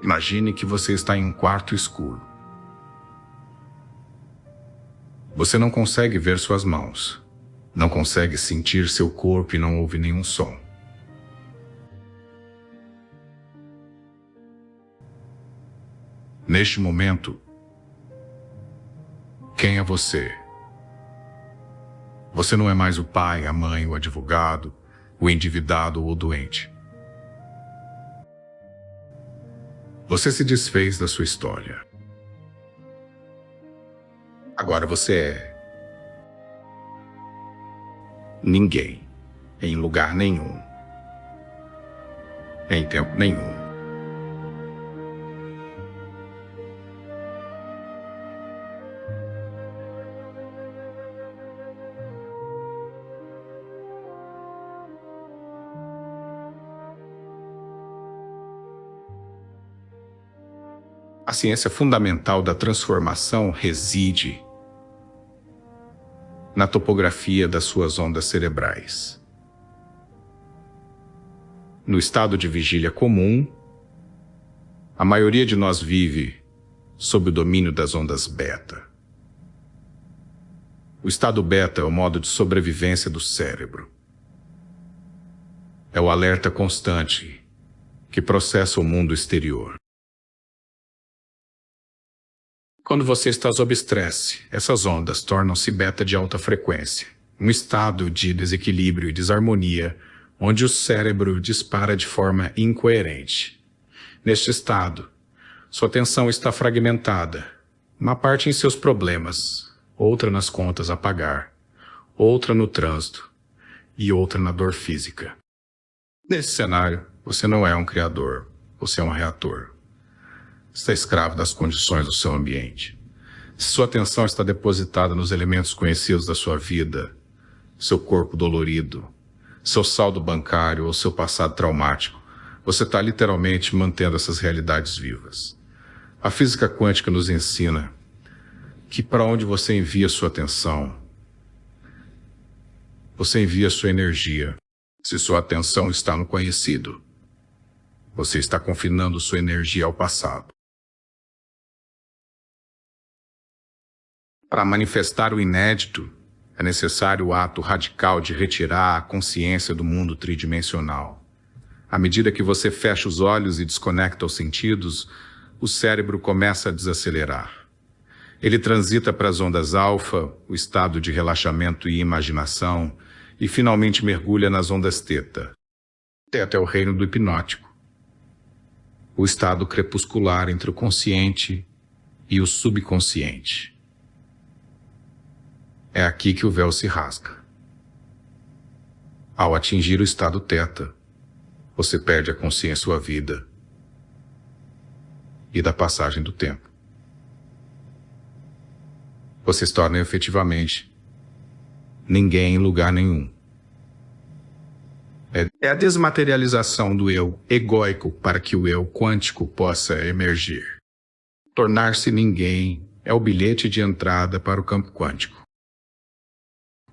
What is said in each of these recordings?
Imagine que você está em um quarto escuro. Você não consegue ver suas mãos, não consegue sentir seu corpo e não ouve nenhum som. Neste momento, quem é você? Você não é mais o pai, a mãe, o advogado, o endividado ou o doente. Você se desfez da sua história. Agora você é ninguém, em lugar nenhum, em tempo nenhum. A ciência fundamental da transformação reside na topografia das suas ondas cerebrais. No estado de vigília comum, a maioria de nós vive sob o domínio das ondas beta. O estado beta é o modo de sobrevivência do cérebro. É o alerta constante que processa o mundo exterior. Quando você está sob estresse, essas ondas tornam-se beta de alta frequência, um estado de desequilíbrio e desarmonia, onde o cérebro dispara de forma incoerente. Neste estado, sua atenção está fragmentada, uma parte em seus problemas, outra nas contas a pagar, outra no trânsito e outra na dor física. Nesse cenário, você não é um criador, você é um reator. Está escravo das condições do seu ambiente. Se sua atenção está depositada nos elementos conhecidos da sua vida, seu corpo dolorido, seu saldo bancário ou seu passado traumático, você está literalmente mantendo essas realidades vivas. A física quântica nos ensina que para onde você envia sua atenção, você envia sua energia. Se sua atenção está no conhecido, você está confinando sua energia ao passado. Para manifestar o inédito, é necessário o ato radical de retirar a consciência do mundo tridimensional. À medida que você fecha os olhos e desconecta os sentidos, o cérebro começa a desacelerar. Ele transita para as ondas alfa, o estado de relaxamento e imaginação, e finalmente mergulha nas ondas teta. Teta é o reino do hipnótico, o estado crepuscular entre o consciente e o subconsciente. É aqui que o véu se rasga. Ao atingir o estado teta, você perde a consciência da sua vida e da passagem do tempo. Você se torna efetivamente ninguém em lugar nenhum. É a desmaterialização do eu egóico para que o eu quântico possa emergir. Tornar-se ninguém é o bilhete de entrada para o campo quântico.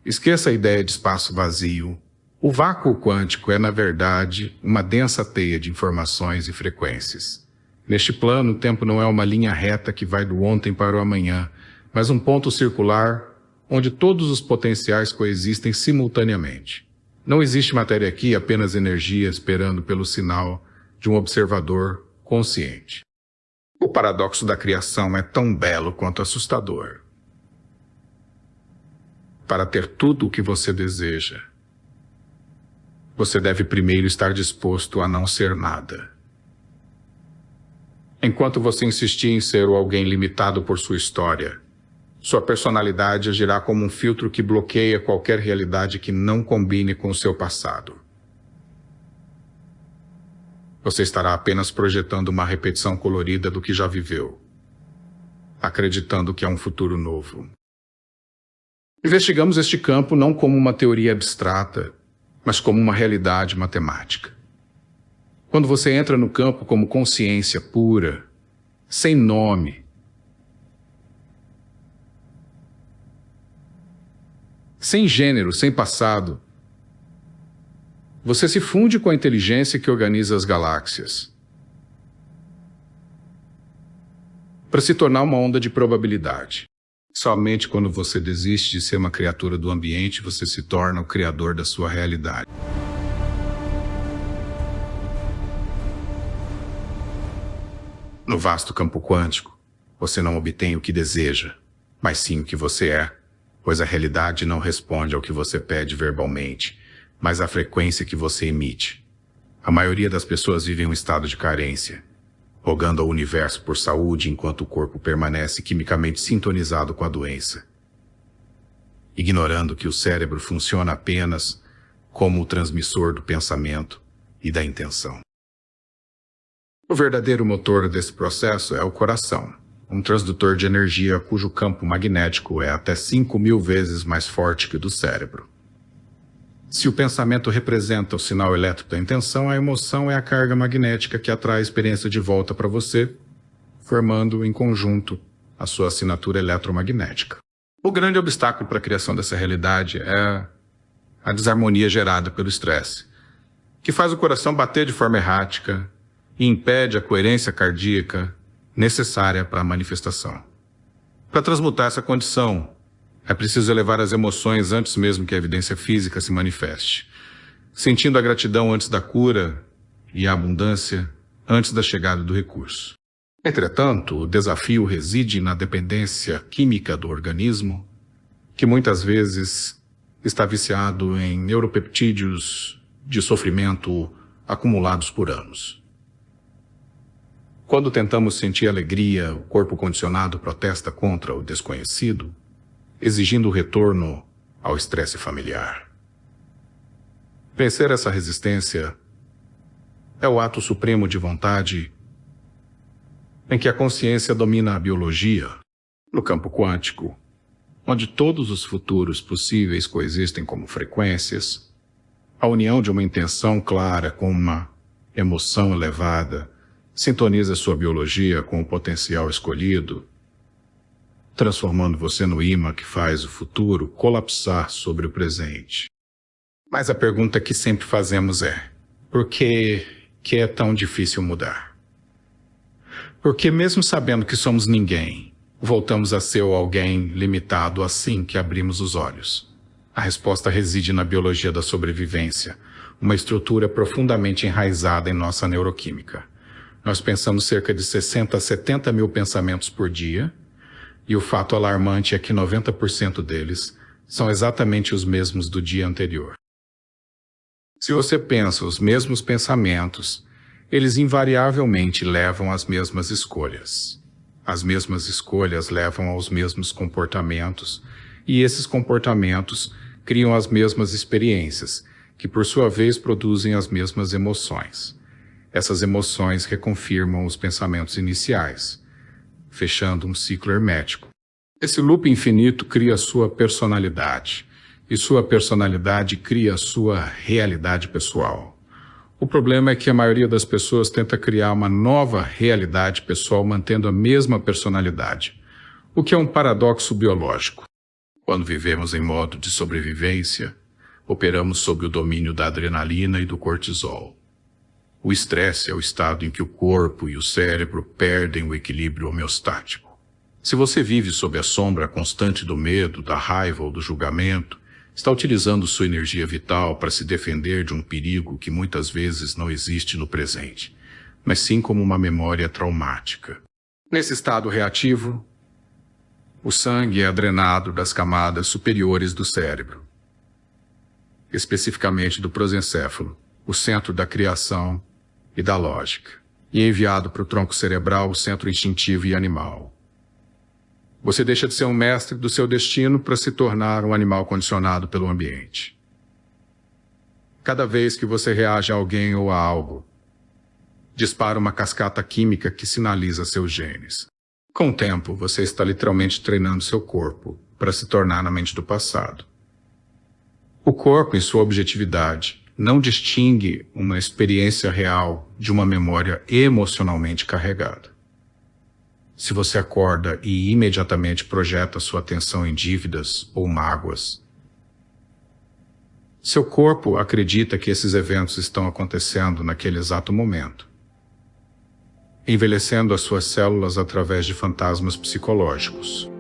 Esqueça a ideia de espaço vazio. O vácuo quântico é, na verdade, uma densa teia de informações e frequências. Neste plano, o tempo não é uma linha reta que vai do ontem para o amanhã, mas um ponto circular onde todos os potenciais coexistem simultaneamente. Não existe matéria aqui, apenas energia esperando pelo sinal de um observador consciente. O paradoxo da criação é tão belo quanto assustador. Para ter tudo o que você deseja, você deve primeiro estar disposto a não ser nada. Enquanto você insistir em ser alguém limitado por sua história, sua personalidade agirá como um filtro que bloqueia qualquer realidade que não combine com o seu passado. Você estará apenas projetando uma repetição colorida do que já viveu, acreditando que é um futuro novo. Investigamos este campo não como uma teoria abstrata, mas como uma realidade matemática. Quando você entra no campo como consciência pura, sem nome, sem gênero, sem passado, você se funde com a inteligência que organiza as galáxias. para se tornar uma onda de probabilidade. Somente quando você desiste de ser uma criatura do ambiente, você se torna o criador da sua realidade. No vasto campo quântico, você não obtém o que deseja, mas sim o que você é, pois a realidade não responde ao que você pede verbalmente, mas à frequência que você emite. A maioria das pessoas vive em um estado de carência, rogando ao universo por saúde enquanto o corpo permanece quimicamente sintonizado com a doença, ignorando que o cérebro funciona apenas como o transmissor do pensamento e da intenção. O verdadeiro motor desse processo é o coração, um transdutor de energia cujo campo magnético é até 5.000 vezes mais forte que o do cérebro. Se o pensamento representa o sinal elétrico da intenção, a emoção é a carga magnética que atrai a experiência de volta para você, formando em conjunto a sua assinatura eletromagnética. O grande obstáculo para a criação dessa realidade é a desarmonia gerada pelo estresse, que faz o coração bater de forma errática e impede a coerência cardíaca necessária para a manifestação. Para transmutar essa condição, é preciso elevar as emoções antes mesmo que a evidência física se manifeste, sentindo a gratidão antes da cura e a abundância antes da chegada do recurso. Entretanto, o desafio reside na dependência química do organismo, que muitas vezes está viciado em neuropeptídeos de sofrimento acumulados por anos. Quando tentamos sentir alegria, o corpo condicionado protesta contra o desconhecido, exigindo o retorno ao estresse familiar. Vencer essa resistência é o ato supremo de vontade em que a consciência domina a biologia. No campo quântico, onde todos os futuros possíveis coexistem como frequências, a união de uma intenção clara com uma emoção elevada sintoniza sua biologia com o potencial escolhido, transformando você no imã que faz o futuro colapsar sobre o presente. Mas a pergunta que sempre fazemos é: por que é tão difícil mudar? Porque mesmo sabendo que somos ninguém, voltamos a ser alguém limitado assim que abrimos os olhos. A resposta reside na biologia da sobrevivência, uma estrutura profundamente enraizada em nossa neuroquímica. Nós pensamos cerca de 60 a 70 mil pensamentos por dia, e o fato alarmante é que 90% deles são exatamente os mesmos do dia anterior. Se você pensa os mesmos pensamentos, eles invariavelmente levam às mesmas escolhas. As mesmas escolhas levam aos mesmos comportamentos, e esses comportamentos criam as mesmas experiências, que por sua vez produzem as mesmas emoções. Essas emoções reconfirmam os pensamentos iniciais, fechando um ciclo hermético. Esse loop infinito cria sua personalidade, e sua personalidade cria sua realidade pessoal. O problema é que a maioria das pessoas tenta criar uma nova realidade pessoal mantendo a mesma personalidade, o que é um paradoxo biológico. Quando vivemos em modo de sobrevivência, operamos sob o domínio da adrenalina e do cortisol. O estresse é o estado em que o corpo e o cérebro perdem o equilíbrio homeostático. Se você vive sob a sombra constante do medo, da raiva ou do julgamento, está utilizando sua energia vital para se defender de um perigo que muitas vezes não existe no presente, mas sim como uma memória traumática. Nesse estado reativo, o sangue é drenado das camadas superiores do cérebro, especificamente do prosencéfalo, o centro da criação e da lógica, e é enviado para o tronco cerebral, o centro instintivo e animal. Você deixa de ser um mestre do seu destino para se tornar um animal condicionado pelo ambiente. Cada vez que você reage a alguém ou a algo, dispara uma cascata química que sinaliza seus genes. Com o tempo, você está literalmente treinando seu corpo para se tornar na mente do passado. O corpo, em sua objetividade, não distingue uma experiência real de uma memória emocionalmente carregada. Se você acorda e imediatamente projeta sua atenção em dívidas ou mágoas, seu corpo acredita que esses eventos estão acontecendo naquele exato momento. envelhecendo as suas células através de fantasmas psicológicos.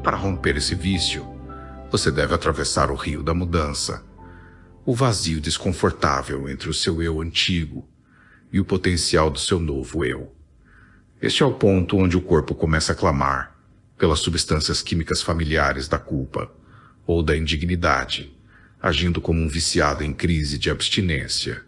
Para romper esse vício, você deve atravessar o rio da mudança, o vazio desconfortável entre o seu eu antigo e o potencial do seu novo eu. Este é o ponto onde o corpo começa a clamar pelas substâncias químicas familiares da culpa ou da indignidade, agindo como um viciado em crise de abstinência.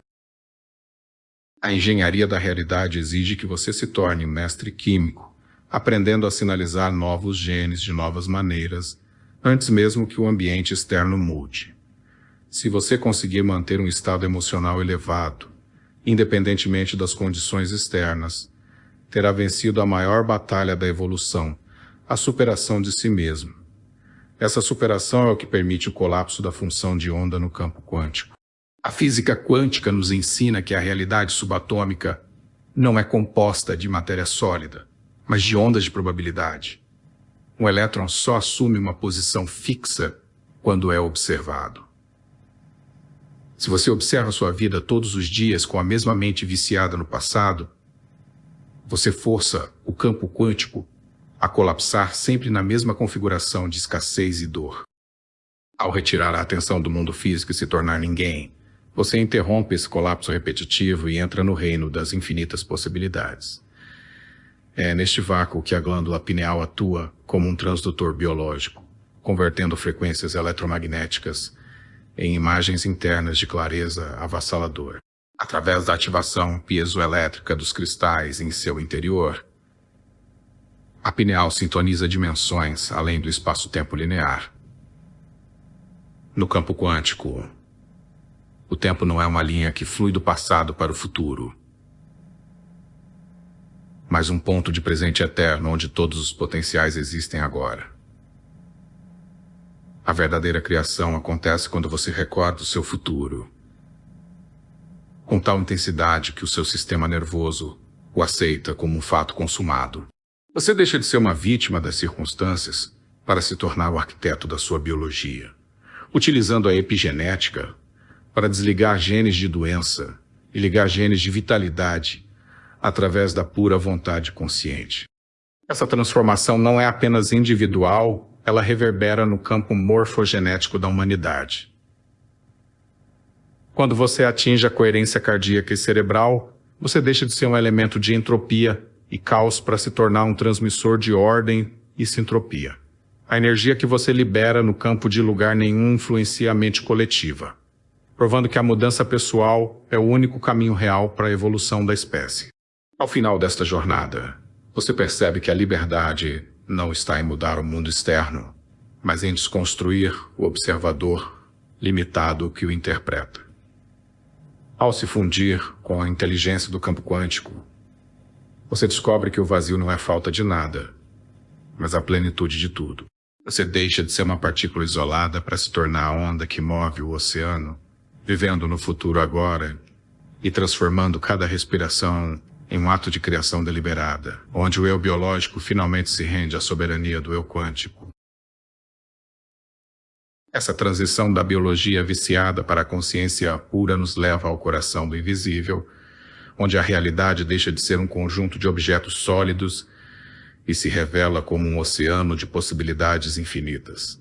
A engenharia da realidade exige que você se torne mestre químico, aprendendo a sinalizar novos genes de novas maneiras, antes mesmo que o ambiente externo mude. Se você conseguir manter um estado emocional elevado, independentemente das condições externas, terá vencido a maior batalha da evolução, a superação de si mesmo. Essa superação é o que permite o colapso da função de onda no campo quântico. A física quântica nos ensina que a realidade subatômica não é composta de matéria sólida, mas de ondas de probabilidade. Um elétron só assume uma posição fixa quando é observado. Se você observa sua vida todos os dias com a mesma mente viciada no passado, você força o campo quântico a colapsar sempre na mesma configuração de escassez e dor. Ao retirar a atenção do mundo físico e se tornar ninguém, você interrompe esse colapso repetitivo e entra no reino das infinitas possibilidades. É neste vácuo que a glândula pineal atua como um transdutor biológico, convertendo frequências eletromagnéticas em imagens internas de clareza avassaladora. Através da ativação piezoelétrica dos cristais em seu interior, a pineal sintoniza dimensões além do espaço-tempo linear. No campo quântico, o tempo não é uma linha que flui do passado para o futuro, mas um ponto de presente eterno onde todos os potenciais existem agora. A verdadeira criação acontece quando você recorda o seu futuro, com tal intensidade que o seu sistema nervoso o aceita como um fato consumado. Você deixa de ser uma vítima das circunstâncias para se tornar o arquiteto da sua biologia, utilizando a epigenética para desligar genes de doença e ligar genes de vitalidade através da pura vontade consciente. Essa transformação não é apenas individual, ela reverbera no campo morfogenético da humanidade. Quando você atinge a coerência cardíaca e cerebral, você deixa de ser um elemento de entropia e caos para se tornar um transmissor de ordem e sintropia. A energia que você libera no campo de lugar nenhum influencia a mente coletiva, provando que a mudança pessoal é o único caminho real para a evolução da espécie. Ao final desta jornada, você percebe que a liberdade não está em mudar o mundo externo, mas em desconstruir o observador limitado que o interpreta. Ao se fundir com a inteligência do campo quântico, você descobre que o vazio não é falta de nada, mas a plenitude de tudo. Você deixa de ser uma partícula isolada para se tornar a onda que move o oceano, vivendo no futuro agora e transformando cada respiração em um ato de criação deliberada, onde o eu biológico finalmente se rende à soberania do eu quântico. Essa transição da biologia viciada para a consciência pura nos leva ao coração do invisível, onde a realidade deixa de ser um conjunto de objetos sólidos e se revela como um oceano de possibilidades infinitas.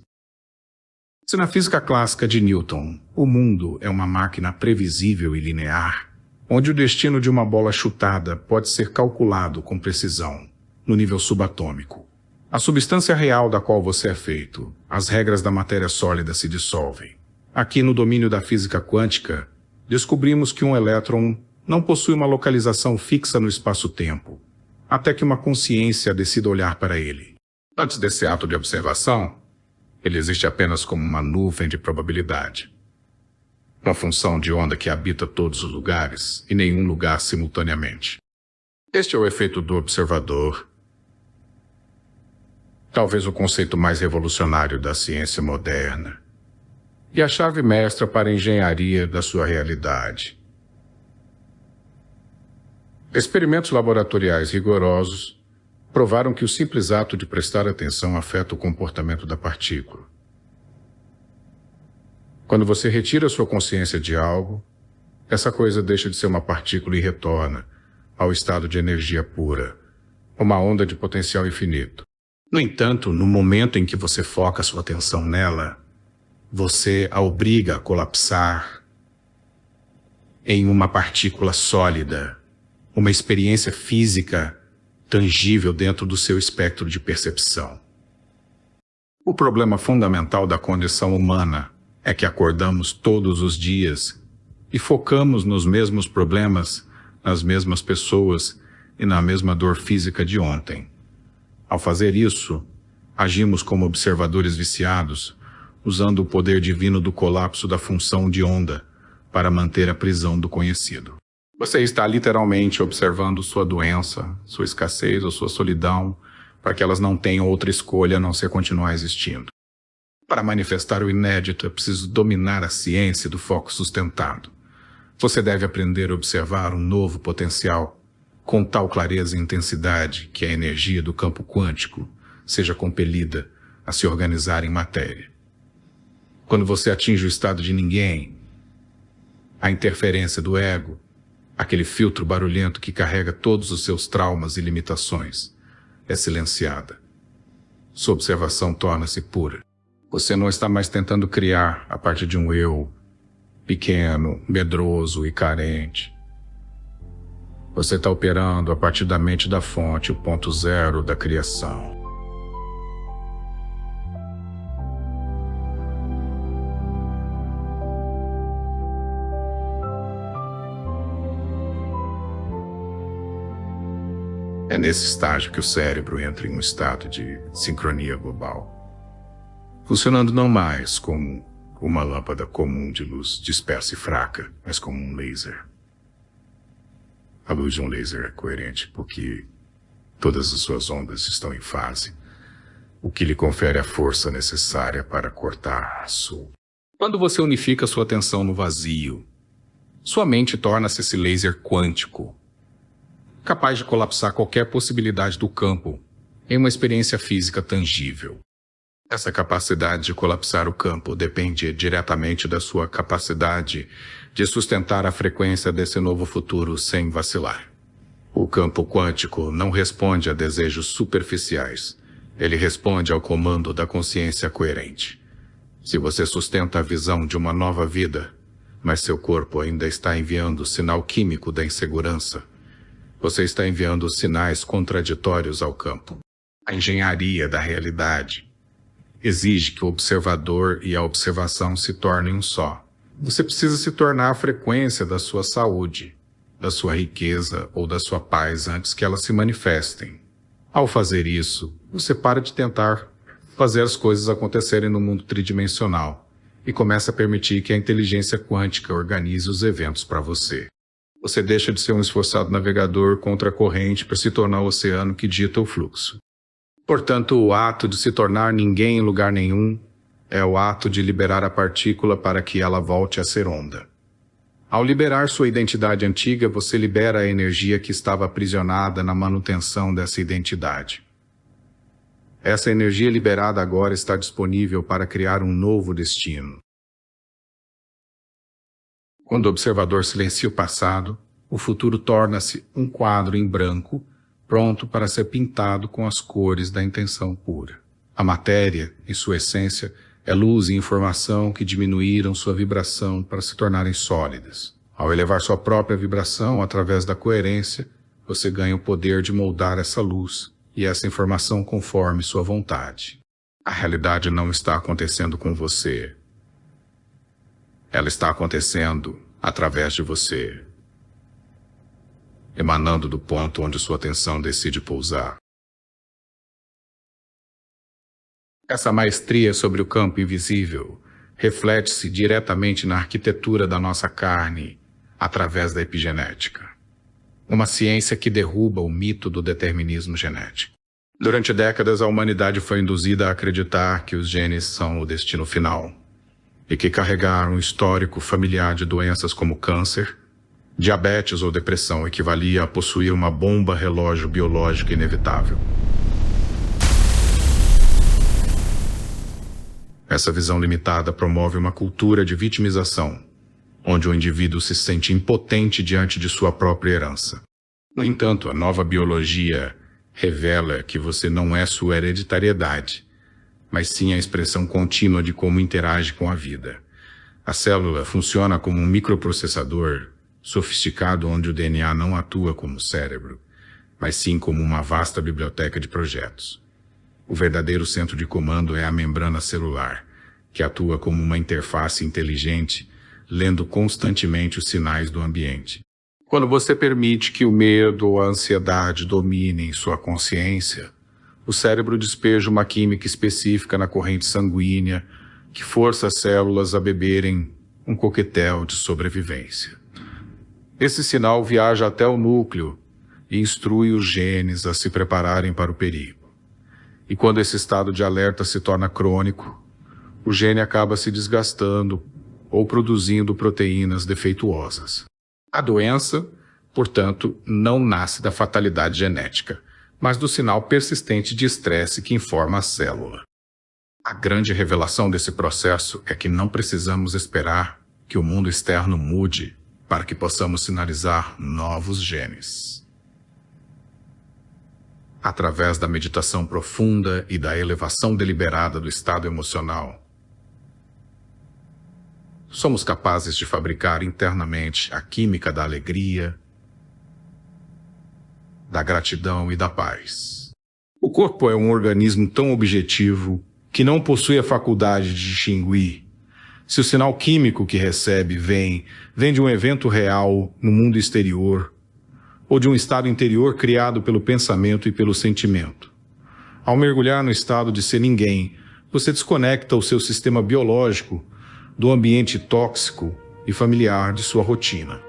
Se na física clássica de Newton, o mundo é uma máquina previsível e linear, onde o destino de uma bola chutada pode ser calculado com precisão, no nível subatômico. A substância real da qual você é feito, as regras da matéria sólida se dissolvem. Aqui no domínio da física quântica, descobrimos que um elétron não possui uma localização fixa no espaço-tempo, até que uma consciência decida olhar para ele. Antes desse ato de observação, Ele existe apenas como uma nuvem de probabilidade. Uma função de onda que habita todos os lugares e nenhum lugar simultaneamente. Este é o efeito do observador. Talvez o conceito mais revolucionário da ciência moderna. E a chave mestra para a engenharia da sua realidade. Experimentos laboratoriais rigorosos provaram que o simples ato de prestar atenção afeta o comportamento da partícula. Quando você retira sua consciência de algo, essa coisa deixa de ser uma partícula e retorna ao estado de energia pura, uma onda de potencial infinito. No entanto, no momento em que você foca sua atenção nela, você a obriga a colapsar em uma partícula sólida, uma experiência física tangível dentro do seu espectro de percepção. O problema fundamental da condição humana é que acordamos todos os dias e focamos nos mesmos problemas, nas mesmas pessoas e na mesma dor física de ontem. Ao fazer isso, agimos como observadores viciados, usando o poder divino do colapso da função de onda para manter a prisão do conhecido. Você está literalmente observando sua doença, sua escassez ou sua solidão, para que elas não tenham outra escolha a não ser continuar existindo. Para manifestar o inédito, é preciso dominar a ciência do foco sustentado. Você deve aprender a observar um novo potencial, com tal clareza e intensidade que a energia do campo quântico seja compelida a se organizar em matéria. Quando você atinge o estado de ninguém, a interferência do ego, aquele filtro barulhento que carrega todos os seus traumas e limitações, é silenciada. Sua observação torna-se pura. Você não está mais tentando criar a partir de um eu pequeno, medroso e carente. Você está operando a partir da mente da fonte, o ponto zero da criação. É nesse estágio que o cérebro entra em um estado de sincronia global, funcionando não mais como uma lâmpada comum de luz dispersa e fraca, mas como um laser. A luz de um laser é coerente porque todas as suas ondas estão em fase, o que lhe confere a força necessária para cortar aço. Quando você unifica sua atenção no vazio, sua mente torna-se esse laser quântico, capaz de colapsar qualquer possibilidade do campo em uma experiência física tangível. Essa capacidade de colapsar o campo depende diretamente da sua capacidade de sustentar a frequência desse novo futuro sem vacilar. O campo quântico não responde a desejos superficiais. Ele responde ao comando da consciência coerente. Se você sustenta a visão de uma nova vida, mas seu corpo ainda está enviando o sinal químico da insegurança, você está enviando sinais contraditórios ao campo. A engenharia da realidade exige que o observador e a observação se tornem um só. Você precisa se tornar a frequência da sua saúde, da sua riqueza ou da sua paz antes que elas se manifestem. Ao fazer isso, você para de tentar fazer as coisas acontecerem no mundo tridimensional e começa a permitir que a inteligência quântica organize os eventos para você. Você deixa de ser um esforçado navegador contra a corrente para se tornar o oceano que dita o fluxo. Portanto, o ato de se tornar ninguém em lugar nenhum é o ato de liberar a partícula para que ela volte a ser onda. Ao liberar sua identidade antiga, você libera a energia que estava aprisionada na manutenção dessa identidade. Essa energia liberada agora está disponível para criar um novo destino. Quando o observador silencia o passado, o futuro torna-se um quadro em branco, pronto para ser pintado com as cores da intenção pura. A matéria, em sua essência, é luz e informação que diminuíram sua vibração para se tornarem sólidas. Ao elevar sua própria vibração através da coerência, você ganha o poder de moldar essa luz e essa informação conforme sua vontade. A realidade não está acontecendo com você. Ela está acontecendo através de você, emanando do ponto onde sua atenção decide pousar. Essa maestria sobre o campo invisível reflete-se diretamente na arquitetura da nossa carne através da epigenética, uma ciência que derruba o mito do determinismo genético. Durante décadas, a humanidade foi induzida a acreditar que os genes são o destino final e que carregar um histórico familiar de doenças como câncer, diabetes ou depressão equivalia a possuir uma bomba relógio biológica inevitável. Essa visão limitada promove uma cultura de vitimização, onde o indivíduo se sente impotente diante de sua própria herança. No entanto, a nova biologia revela que você não é sua hereditariedade, mas sim a expressão contínua de como interage com a vida. A célula funciona como um microprocessador sofisticado onde o DNA não atua como cérebro, mas sim como uma vasta biblioteca de projetos. O verdadeiro centro de comando é a membrana celular, que atua como uma interface inteligente, lendo constantemente os sinais do ambiente. Quando você permite que o medo ou a ansiedade dominem sua consciência, o cérebro despeja uma química específica na corrente sanguínea que força as células a beberem um coquetel de sobrevivência. Esse sinal viaja até o núcleo e instrui os genes a se prepararem para o perigo. E quando esse estado de alerta se torna crônico, o gene acaba se desgastando ou produzindo proteínas defeituosas. A doença, portanto, não nasce da fatalidade genética, mas do sinal persistente de estresse que informa a célula. A grande revelação desse processo é que não precisamos esperar que o mundo externo mude para que possamos sinalizar novos genes. Através da meditação profunda e da elevação deliberada do estado emocional, somos capazes de fabricar internamente a química da alegria, da gratidão e da paz. O corpo é um organismo tão objetivo que não possui a faculdade de distinguir se o sinal químico que recebe vem de um evento real no mundo exterior ou de um estado interior criado pelo pensamento e pelo sentimento. Ao mergulhar no estado de ser ninguém, você desconecta o seu sistema biológico do ambiente tóxico e familiar de sua rotina.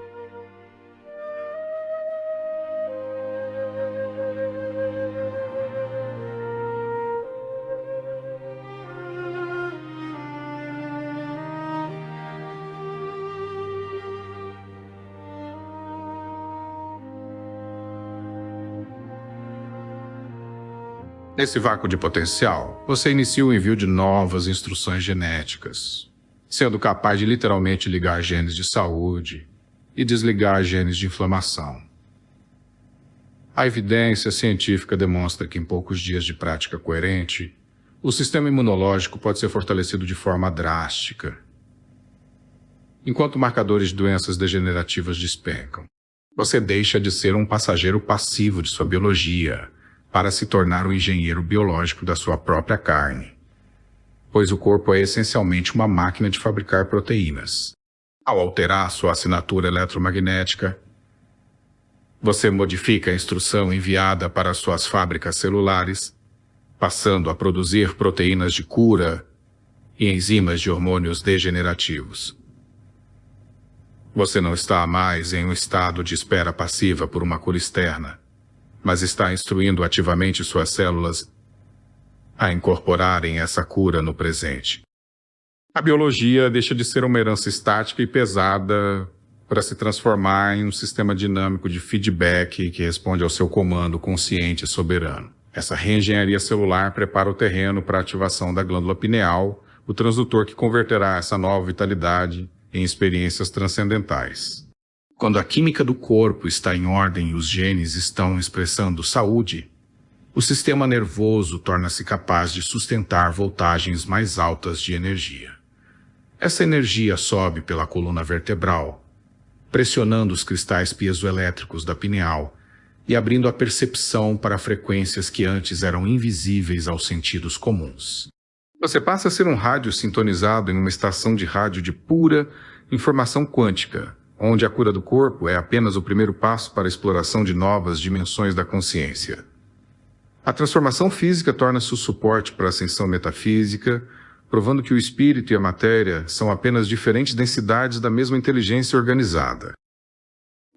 Nesse vácuo de potencial, você inicia o envio de novas instruções genéticas, sendo capaz de literalmente ligar genes de saúde e desligar genes de inflamação. A evidência científica demonstra que em poucos dias de prática coerente, o sistema imunológico pode ser fortalecido de forma drástica, enquanto marcadores de doenças degenerativas despencam. Você deixa de ser um passageiro passivo de sua biologia para se tornar o engenheiro biológico da sua própria carne, pois o corpo é essencialmente uma máquina de fabricar proteínas. Ao alterar sua assinatura eletromagnética, você modifica a instrução enviada para suas fábricas celulares, passando a produzir proteínas de cura e enzimas de hormônios degenerativos. Você não está mais em um estado de espera passiva por uma cura externa, mas está instruindo ativamente suas células a incorporarem essa cura no presente. A biologia deixa de ser uma herança estática e pesada para se transformar em um sistema dinâmico de feedback que responde ao seu comando consciente e soberano. Essa reengenharia celular prepara o terreno para a ativação da glândula pineal, o transdutor que converterá essa nova vitalidade em experiências transcendentais. Quando a química do corpo está em ordem e os genes estão expressando saúde, o sistema nervoso torna-se capaz de sustentar voltagens mais altas de energia. Essa energia sobe pela coluna vertebral, pressionando os cristais piezoelétricos da pineal e abrindo a percepção para frequências que antes eram invisíveis aos sentidos comuns. Você passa a ser um rádio sintonizado em uma estação de rádio de pura informação quântica, onde a cura do corpo é apenas o primeiro passo para a exploração de novas dimensões da consciência. A transformação física torna-se o suporte para a ascensão metafísica, provando que o espírito e a matéria são apenas diferentes densidades da mesma inteligência organizada.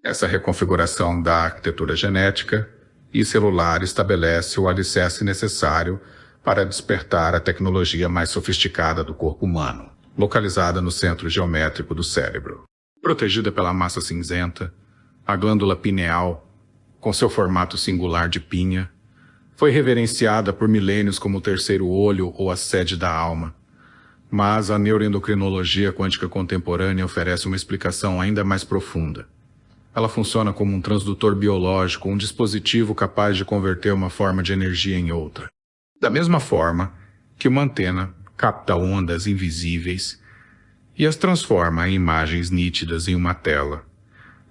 Essa reconfiguração da arquitetura genética e celular estabelece o alicerce necessário para despertar a tecnologia mais sofisticada do corpo humano, localizada no centro geométrico do cérebro. Protegida pela massa cinzenta, a glândula pineal, com seu formato singular de pinha, foi reverenciada por milênios como o terceiro olho ou a sede da alma. Mas a neuroendocrinologia quântica contemporânea oferece uma explicação ainda mais profunda. Ela funciona como um transdutor biológico, um dispositivo capaz de converter uma forma de energia em outra. Da mesma forma que uma antena capta ondas invisíveis e as transforma em imagens nítidas em uma tela,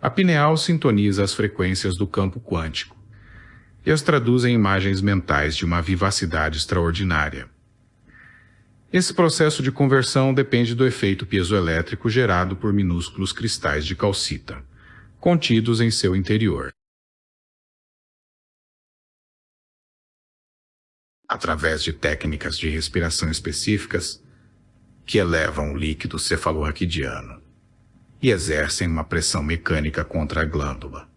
a pineal sintoniza as frequências do campo quântico e as traduz em imagens mentais de uma vivacidade extraordinária. Esse processo de conversão depende do efeito piezoelétrico gerado por minúsculos cristais de calcita, contidos em seu interior. Através de técnicas de respiração específicas que elevam o líquido cefalorraquidiano e exercem uma pressão mecânica contra a glândula.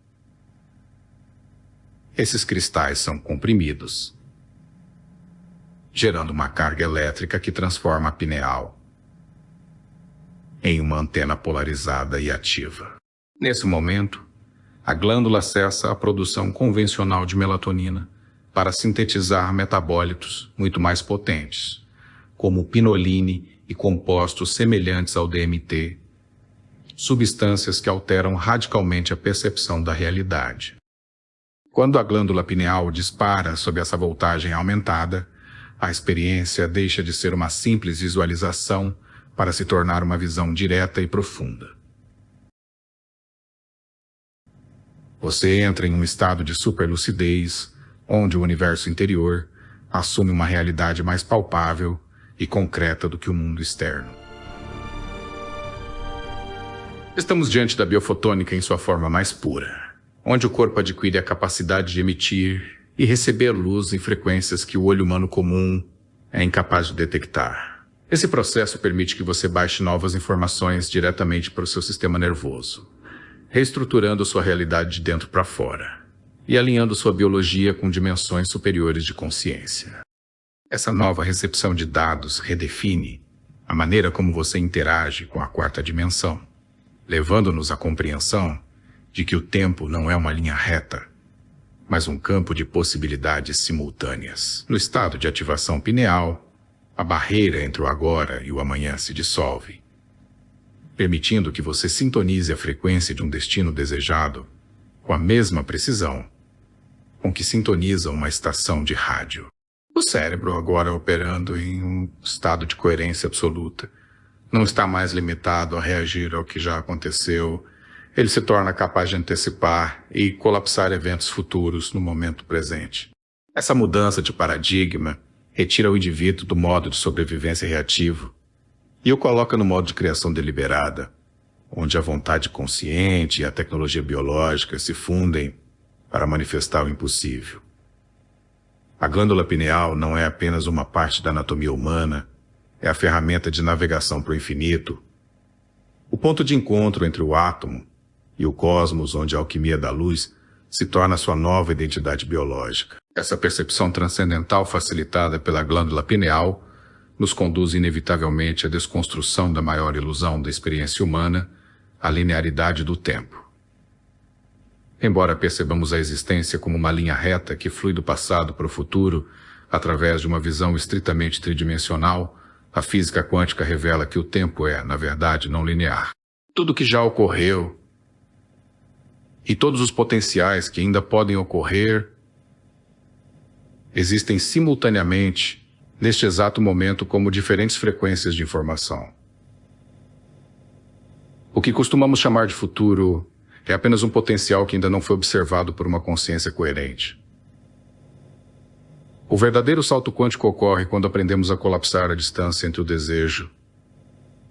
Esses cristais são comprimidos, gerando uma carga elétrica que transforma a pineal em uma antena polarizada e ativa. Nesse momento, a glândula cessa a produção convencional de melatonina para sintetizar metabólitos muito mais potentes, como o pinoline e compostos semelhantes ao DMT, substâncias que alteram radicalmente a percepção da realidade. Quando a glândula pineal dispara sob essa voltagem aumentada, a experiência deixa de ser uma simples visualização para se tornar uma visão direta e profunda. Você entra em um estado de superlucidez, onde o universo interior assume uma realidade mais palpável e concreta do que o mundo externo. Estamos diante da biofotônica em sua forma mais pura, onde o corpo adquire a capacidade de emitir e receber luz em frequências que o olho humano comum é incapaz de detectar. Esse processo permite que você baixe novas informações diretamente para o seu sistema nervoso, reestruturando sua realidade de dentro para fora e alinhando sua biologia com dimensões superiores de consciência. Essa nova recepção de dados redefine a maneira como você interage com a quarta dimensão, levando-nos à compreensão de que o tempo não é uma linha reta, mas um campo de possibilidades simultâneas. No estado de ativação pineal, a barreira entre o agora e o amanhã se dissolve, permitindo que você sintonize a frequência de um destino desejado com a mesma precisão com que sintoniza uma estação de rádio. O cérebro, agora operando em um estado de coerência absoluta, não está mais limitado a reagir ao que já aconteceu. Ele se torna capaz de antecipar e colapsar eventos futuros no momento presente. Essa mudança de paradigma retira o indivíduo do modo de sobrevivência reativo e o coloca no modo de criação deliberada, onde a vontade consciente e a tecnologia biológica se fundem para manifestar o impossível. A glândula pineal não é apenas uma parte da anatomia humana, é a ferramenta de navegação para o infinito, o ponto de encontro entre o átomo e o cosmos, onde a alquimia da luz se torna sua nova identidade biológica. Essa percepção transcendental facilitada pela glândula pineal nos conduz inevitavelmente à desconstrução da maior ilusão da experiência humana, a linearidade do tempo. Embora percebamos a existência como uma linha reta que flui do passado para o futuro através de uma visão estritamente tridimensional, a física quântica revela que o tempo é, na verdade, não linear. Tudo que já ocorreu e todos os potenciais que ainda podem ocorrer existem simultaneamente neste exato momento como diferentes frequências de informação. O que costumamos chamar de futuro é apenas um potencial que ainda não foi observado por uma consciência coerente. O verdadeiro salto quântico ocorre quando aprendemos a colapsar a distância entre o desejo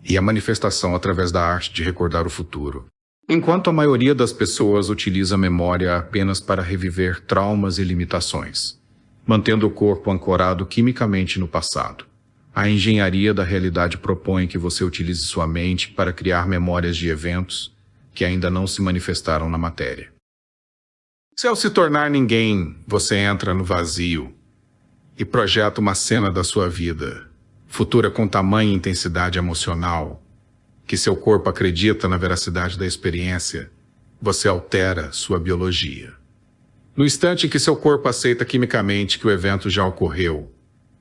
e a manifestação através da arte de recordar o futuro. Enquanto a maioria das pessoas utiliza a memória apenas para reviver traumas e limitações, mantendo o corpo ancorado quimicamente no passado. A engenharia da realidade propõe que você utilize sua mente para criar memórias de eventos que ainda não se manifestaram na matéria. Se ao se tornar ninguém, você entra no vazio e projeta uma cena da sua vida, futura com tamanha intensidade emocional, que seu corpo acredita na veracidade da experiência, você altera sua biologia. No instante em que seu corpo aceita quimicamente que o evento já ocorreu,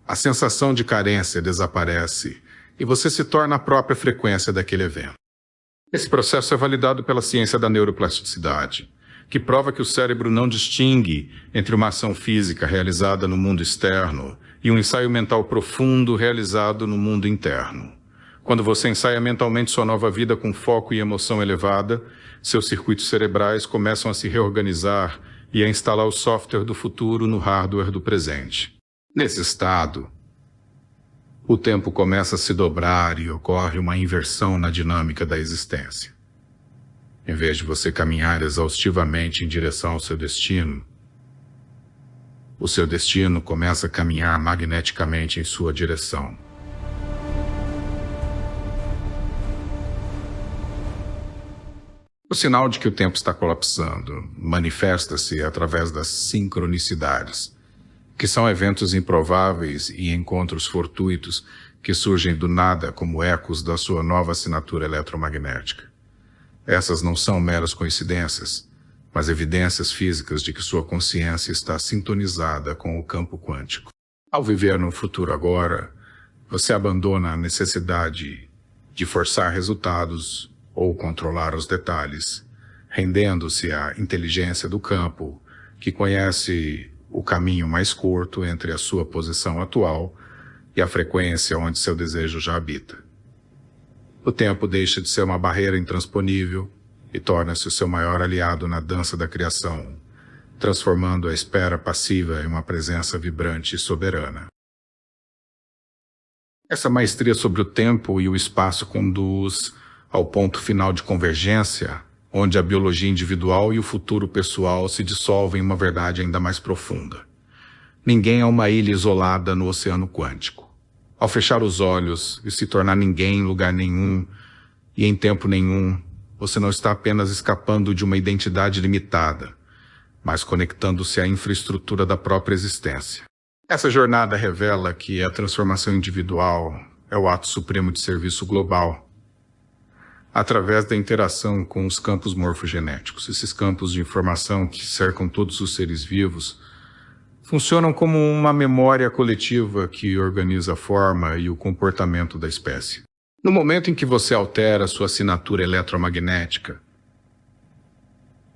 a sensação de carência desaparece e você se torna a própria frequência daquele evento. Esse processo é validado pela ciência da neuroplasticidade, que prova que o cérebro não distingue entre uma ação física realizada no mundo externo e um ensaio mental profundo realizado no mundo interno. Quando você ensaia mentalmente sua nova vida com foco e emoção elevada, seus circuitos cerebrais começam a se reorganizar e a instalar o software do futuro no hardware do presente. Nesse estado, o tempo começa a se dobrar e ocorre uma inversão na dinâmica da existência. Em vez de você caminhar exaustivamente em direção ao seu destino, o seu destino começa a caminhar magneticamente em sua direção. O sinal de que o tempo está colapsando manifesta-se através das sincronicidades, que são eventos improváveis e encontros fortuitos que surgem do nada como ecos da sua nova assinatura eletromagnética. Essas não são meras coincidências, mas evidências físicas de que sua consciência está sintonizada com o campo quântico. Ao viver no futuro agora, você abandona a necessidade de forçar resultados ou controlar os detalhes, rendendo-se à inteligência do campo, que conhece o caminho mais curto entre a sua posição atual e a frequência onde seu desejo já habita. O tempo deixa de ser uma barreira intransponível e torna-se o seu maior aliado na dança da criação, transformando a espera passiva em uma presença vibrante e soberana. Essa maestria sobre o tempo e o espaço conduz ao ponto final de convergência, onde a biologia individual e o futuro pessoal se dissolvem em uma verdade ainda mais profunda. Ninguém é uma ilha isolada no oceano quântico. Ao fechar os olhos e se tornar ninguém em lugar nenhum e em tempo nenhum, você não está apenas escapando de uma identidade limitada, mas conectando-se à infraestrutura da própria existência. Essa jornada revela que a transformação individual é o ato supremo de serviço global, através da interação com os campos morfogenéticos. Esses campos de informação que cercam todos os seres vivos funcionam como uma memória coletiva que organiza a forma e o comportamento da espécie. No momento em que você altera sua assinatura eletromagnética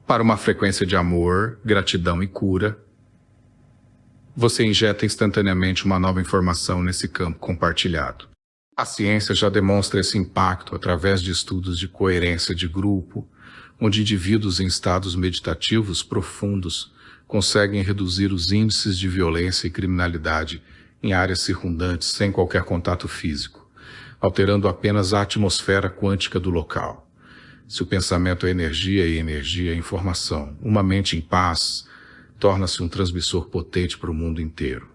para uma frequência de amor, gratidão e cura, você injeta instantaneamente uma nova informação nesse campo compartilhado. A ciência já demonstra esse impacto através de estudos de coerência de grupo, onde indivíduos em estados meditativos profundos conseguem reduzir os índices de violência e criminalidade em áreas circundantes sem qualquer contato físico, alterando apenas a atmosfera quântica do local. Se o pensamento é energia e energia é informação, uma mente em paz torna-se um transmissor potente para o mundo inteiro,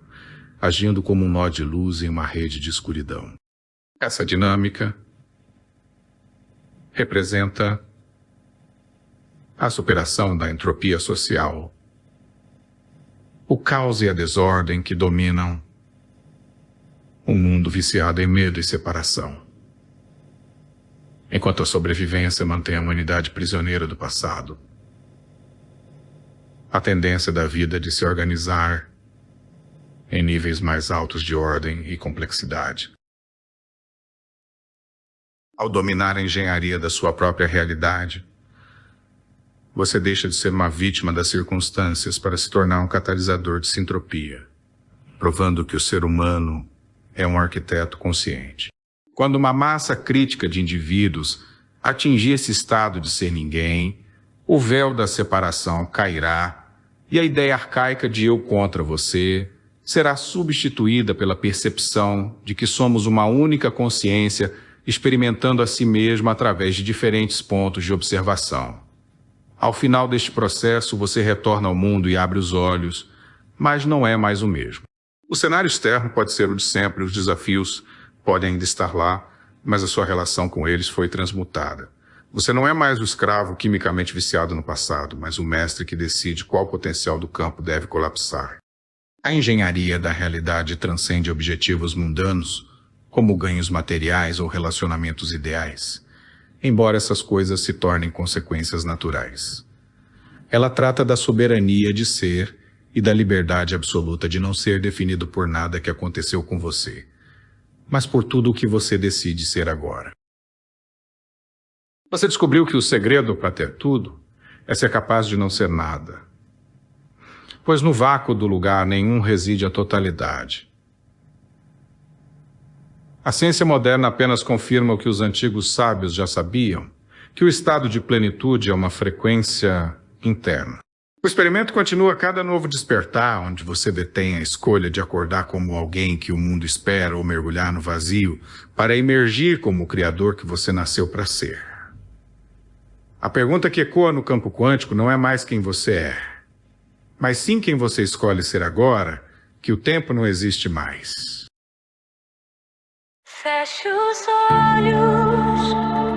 agindo como um nó de luz em uma rede de escuridão. Essa dinâmica representa a superação da entropia social, o caos e a desordem que dominam um mundo viciado em medo e separação. Enquanto a sobrevivência mantém a humanidade prisioneira do passado, a tendência da vida de se organizar em níveis mais altos de ordem e complexidade. Ao dominar a engenharia da sua própria realidade, você deixa de ser uma vítima das circunstâncias para se tornar um catalisador de sintropia, provando que o ser humano é um arquiteto consciente. Quando uma massa crítica de indivíduos atingir esse estado de ser ninguém, o véu da separação cairá e a ideia arcaica de eu contra você será substituída pela percepção de que somos uma única consciência experimentando a si mesma através de diferentes pontos de observação. Ao final deste processo, você retorna ao mundo e abre os olhos, mas não é mais o mesmo. O cenário externo pode ser o de sempre, os desafios podem ainda estar lá, mas a sua relação com eles foi transmutada. Você não é mais o escravo quimicamente viciado no passado, mas o mestre que decide qual potencial do campo deve colapsar. A engenharia da realidade transcende objetivos mundanos, como ganhos materiais ou relacionamentos ideais, embora essas coisas se tornem consequências naturais. Ela trata da soberania de ser e da liberdade absoluta de não ser definido por nada que aconteceu com você, mas por tudo o que você decide ser agora. Você descobriu que o segredo para ter tudo é ser capaz de não ser nada. Pois no vácuo do lugar nenhum reside a totalidade. A ciência moderna apenas confirma o que os antigos sábios já sabiam, que o estado de plenitude é uma frequência interna. O experimento continua a cada novo despertar, onde você detém a escolha de acordar como alguém que o mundo espera ou mergulhar no vazio para emergir como o criador que você nasceu para ser. A pergunta que ecoa no campo quântico não é mais quem você é, mas sim quem você escolhe ser agora, que o tempo não existe mais. Feche os olhos.